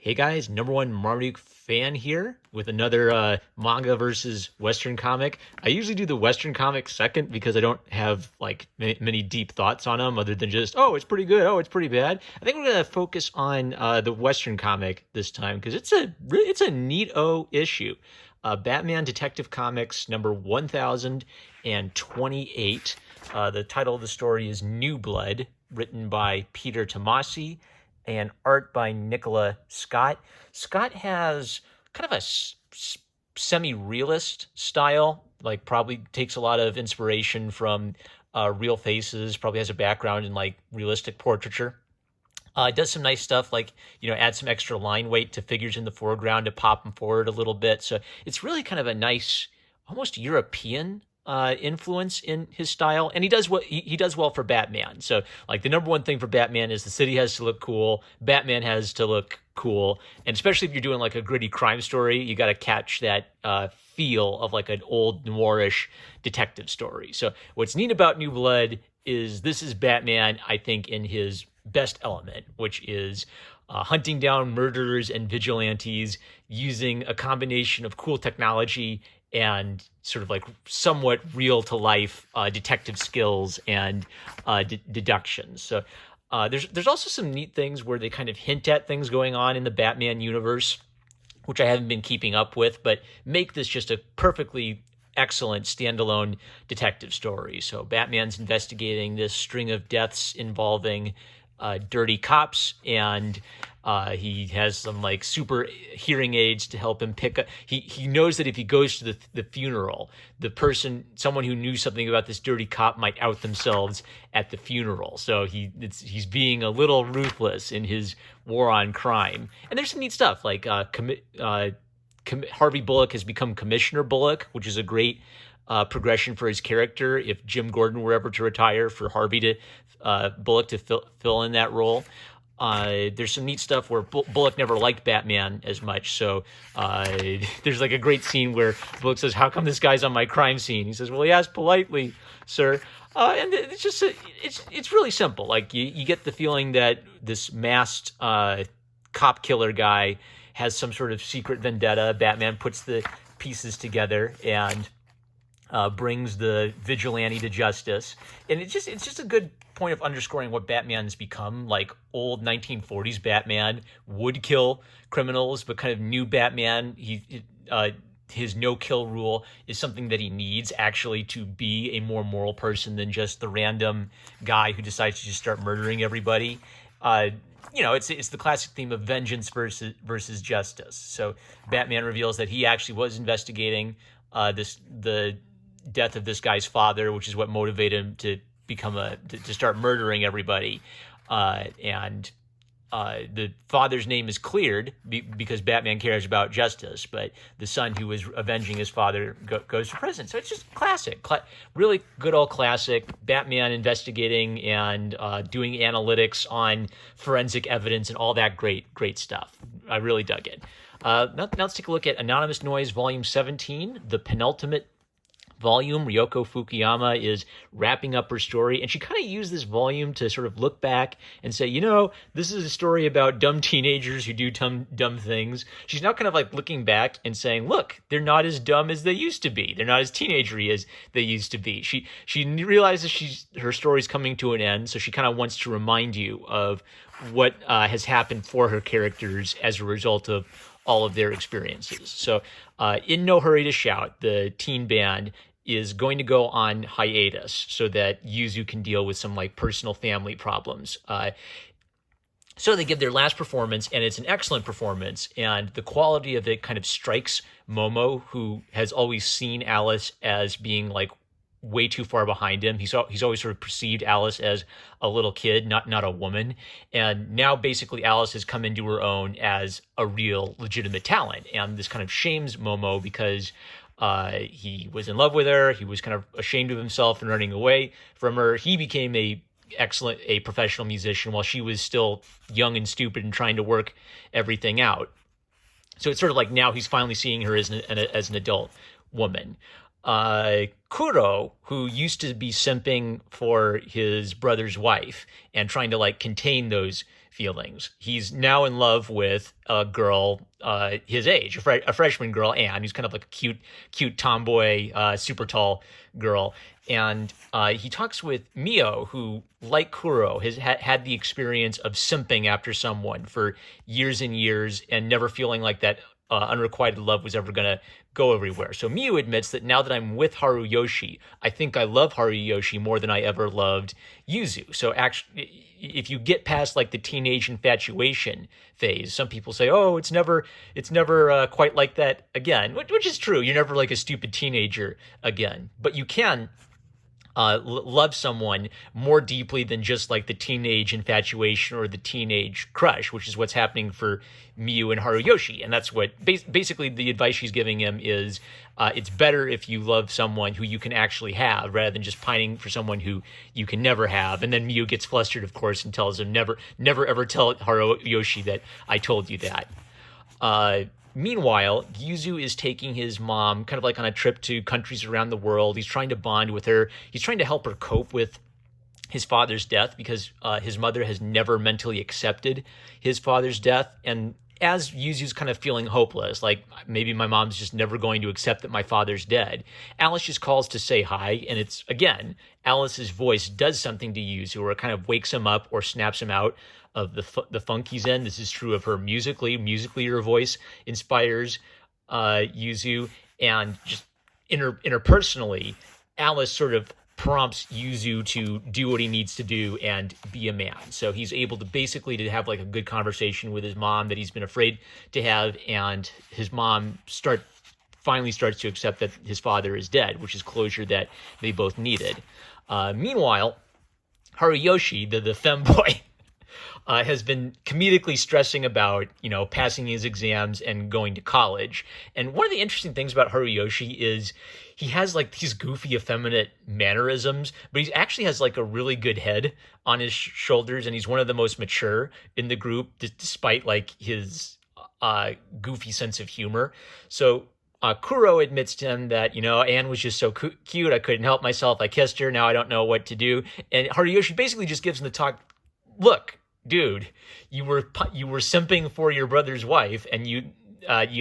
Hey guys, number one Marmaduke fan here with another manga versus Western comic. I usually do the Western comic second because I don't have like many deep thoughts on them other than just, oh, it's pretty good, oh, it's pretty bad. I think we're gonna focus on the Western comic this time because it's a neat-o issue. Batman Detective Comics number 1028. The title of the story is New Blood, written by Peter Tomasi and art by Nicola Scott. Scott has kind of a semi-realist style, like probably takes a lot of inspiration from real faces, probably has a background in like realistic portraiture. Does some nice stuff like, add some extra line weight to figures in the foreground to pop them forward a little bit. So it's really kind of a nice, almost European influence in his style, and he does well for Batman. So like the number one thing for Batman is the city has to look cool, Batman has to look cool, and especially if you're doing like a gritty crime story, you got to catch that feel of like an old noirish detective story. So what's neat about New Blood is this is Batman, I think, in his best element, which is hunting down murderers and vigilantes using a combination of cool technology and sort of like somewhat real to life detective skills and deductions. So there's also some neat things where they kind of hint at things going on in the Batman universe, which I haven't been keeping up with, but make this just a perfectly excellent standalone detective story. So Batman's investigating this string of deaths involving dirty cops, and he has some like super hearing aids to help him pick up. He knows that if he goes to the funeral, someone who knew something about this dirty cop might out themselves at the funeral. So he's being a little ruthless in his war on crime. And there's some neat stuff like Harvey Bullock has become Commissioner Bullock, which is a great progression for his character. If Jim Gordon were ever to retire, for Harvey to Bullock to fill in that role. There's some neat stuff where Bullock never liked Batman as much. So there's like a great scene where Bullock says, "How come this guy's on my crime scene?" He says, "Well, he asked politely, sir." And it's just it's really simple. Like you get the feeling that this masked cop killer guy has some sort of secret vendetta. Batman puts the pieces together and brings the vigilante to justice, and it's just a good point of underscoring what Batman has become. Like old 1940s Batman would kill criminals, but kind of new Batman, his no-kill rule is something that he needs actually to be a more moral person than just the random guy who decides to just start murdering everybody. It's the classic theme of vengeance versus justice. So Batman reveals that he actually was investigating the death of this guy's father, which is what motivated him to to start murdering everybody. And the father's name is cleared because Batman cares about justice, but the son who was avenging his father goes to prison. So it's just classic, really good old classic Batman investigating and doing analytics on forensic evidence and all that great stuff. I really dug it. Now let's take a look at Anonymous Noise Volume 17, the penultimate volume. Ryoko Fukuyama is wrapping up her story, and she kind of used this volume to sort of look back and say, this is a story about dumb teenagers who do dumb things. She's now kind of like looking back and saying, look, they're not as dumb as they used to be. They're not as teenagery as they used to be. She realizes her story's coming to an end, so she kind of wants to remind you of what has happened for her characters as a result of all of their experiences. So in No Hurry to Shout, the teen band is going to go on hiatus so that Yuzu can deal with some like personal family problems. So they give their last performance, and it's an excellent performance, and the quality of it kind of strikes Momo, who has always seen Alice as being like way too far behind him. He's always sort of perceived Alice as a little kid, not a woman. And now basically Alice has come into her own as a real legitimate talent. And this kind of shames Momo because he was in love with her. He was kind of ashamed of himself and running away from her. He became a professional musician while she was still young and stupid and trying to work everything out. So it's sort of like now he's finally seeing her as an adult woman. Kuro, who used to be simping for his brother's wife and trying to like contain those feelings. He's now in love with a girl his age, a freshman girl, Anne, who's kind of like a cute tomboy, super tall girl. And he talks with Mio, who, like Kuro, has had the experience of simping after someone for years and years and never feeling like that unrequited love was ever going to go everywhere. So Miyu admits that now that I'm with Haruyoshi, I think I love Haruyoshi more than I ever loved Yuzu. So actually, if you get past like the teenage infatuation phase, some people say, "Oh, it's never quite like that again," which is true. You're never like a stupid teenager again, but you can love someone more deeply than just like the teenage infatuation or the teenage crush, which is what's happening for Miyu and Haruyoshi. And that's what basically the advice she's giving him is it's better if you love someone who you can actually have rather than just pining for someone who you can never have. And then Miyu gets flustered, of course, and tells him, never ever tell Haruyoshi that I told you that. Meanwhile, Yuzu is taking his mom kind of like on a trip to countries around the world. He's trying to bond with her. He's trying to help her cope with his father's death because his mother has never mentally accepted his father's death. And as Yuzu's kind of feeling hopeless, like maybe my mom's just never going to accept that my father's dead, Alice just calls to say hi. And it's, again, Alice's voice does something to Yuzu, or it kind of wakes him up or snaps him out of the funk he's in. This is true of her musically. Musically, her voice inspires Yuzu, and just interpersonally, Alice sort of prompts Yuzu to do what he needs to do and be a man. So he's able to basically to have like a good conversation with his mom that he's been afraid to have, and his mom finally starts to accept that his father is dead, which is closure that they both needed. Meanwhile, Haruyoshi, the femboy, has been comedically stressing about, passing his exams and going to college. And one of the interesting things about Haruyoshi is he has like these goofy, effeminate mannerisms, but he actually has like a really good head on his shoulders, and he's one of the most mature in the group, despite like his goofy sense of humor. So Kuro admits to him that, Anne was just so cute, I couldn't help myself, I kissed her, now I don't know what to do. And Haruyoshi basically just gives him the talk, look, dude, you were simping for your brother's wife, and you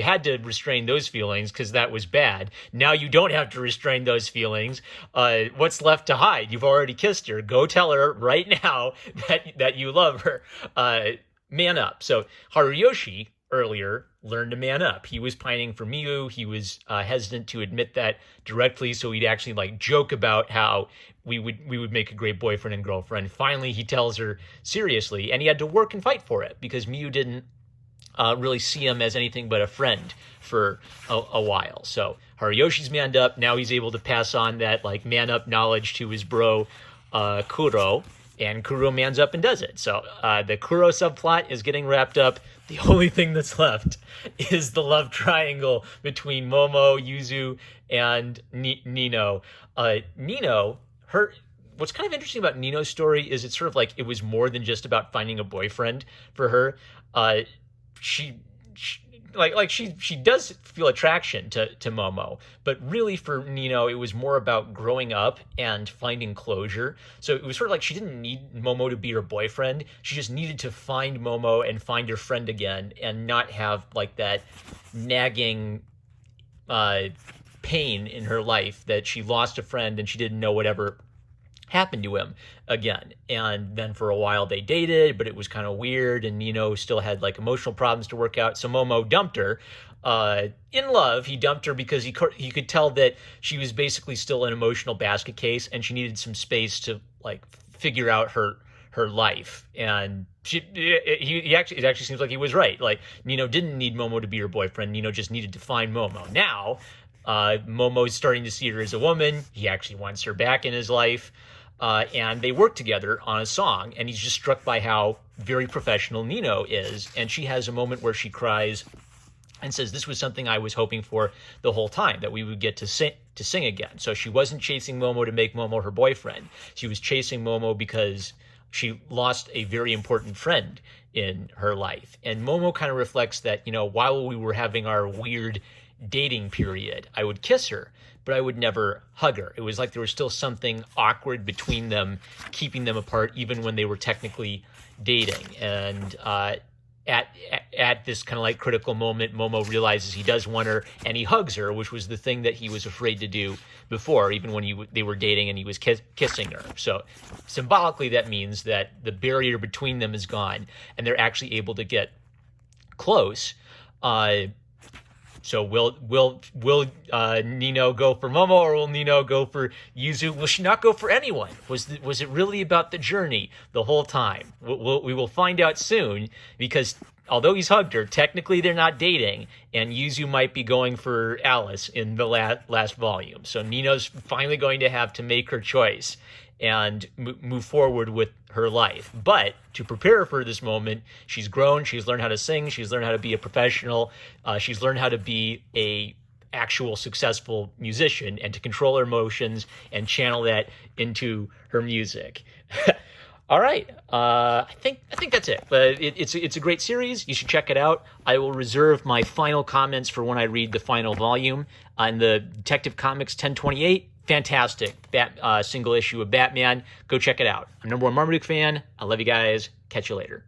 had to restrain those feelings because that was bad. Now you don't have to restrain those feelings. What's left to hide? You've already kissed her. Go tell her right now that you love her. Man up. So Haruyoshi earlier learned to man up. He was pining for Miyu. He was hesitant to admit that directly, so he'd actually like joke about how we would make a great boyfriend and girlfriend. Finally, he tells her seriously, and he had to work and fight for it because Miyu didn't really see him as anything but a friend for a while. So Haruyoshi's manned up. Now he's able to pass on that like man up knowledge to his bro Kuro, and Kuro mans up and does it. So the Kuro subplot is getting wrapped up. The only thing that's left is the love triangle between Momo, Yuzu, and Nino. What's kind of interesting about Nino's story is it's sort of like it was more than just about finding a boyfriend for her. She does feel attraction to Momo, but really for Nino, it was more about growing up and finding closure. So it was sort of like she didn't need Momo to be her boyfriend. She just needed to find Momo and find her friend again and not have like that nagging pain in her life that she lost a friend and she didn't know whatever happened to him again. And then for a while they dated, but it was kind of weird, and Nino still had like emotional problems to work out. So Momo dumped her. In love, he dumped her because he could tell that she was basically still an emotional basket case, and she needed some space to like figure out her life. And it actually seems like he was right. Like Nino didn't need Momo to be her boyfriend. Nino just needed to find Momo. Now Momo's starting to see her as a woman. He actually wants her back in his life. And they work together on a song, and he's just struck by how very professional Nino is. And she has a moment where she cries and says, this was something I was hoping for the whole time, that we would get to sing again. So she wasn't chasing Momo to make Momo her boyfriend. She was chasing Momo because she lost a very important friend in her life. And Momo kind of reflects that, while we were having our weird dating period, I would kiss her, but I would never hug her. It was like there was still something awkward between them, keeping them apart, even when they were technically dating. And at this kind of like critical moment, Momo realizes he does want her, and he hugs her, which was the thing that he was afraid to do before, even when they were dating and he was kissing her. So symbolically, that means that the barrier between them is gone, and they're actually able to get close. So will Nino go for Momo, or will Nino go for Yuzu? Will she not go for anyone? Was it really about the journey the whole time? We will find out soon, because although he's hugged her, technically they're not dating, and Yuzu might be going for Alice in the last volume. So Nino's finally going to have to make her choice and move forward with her life. But to prepare for this moment, she's grown, she's learned how to sing, she's learned how to be a professional, she's learned how to be a actual successful musician, and to control her emotions and channel that into her music. All right, I think that's it. But it's a great series. You should check it out. I will reserve my final comments for when I read the final volume on the Detective Comics 1028. Fantastic single issue of Batman. Go check it out. I'm #1 Marmaduke fan. I love you guys. Catch you later.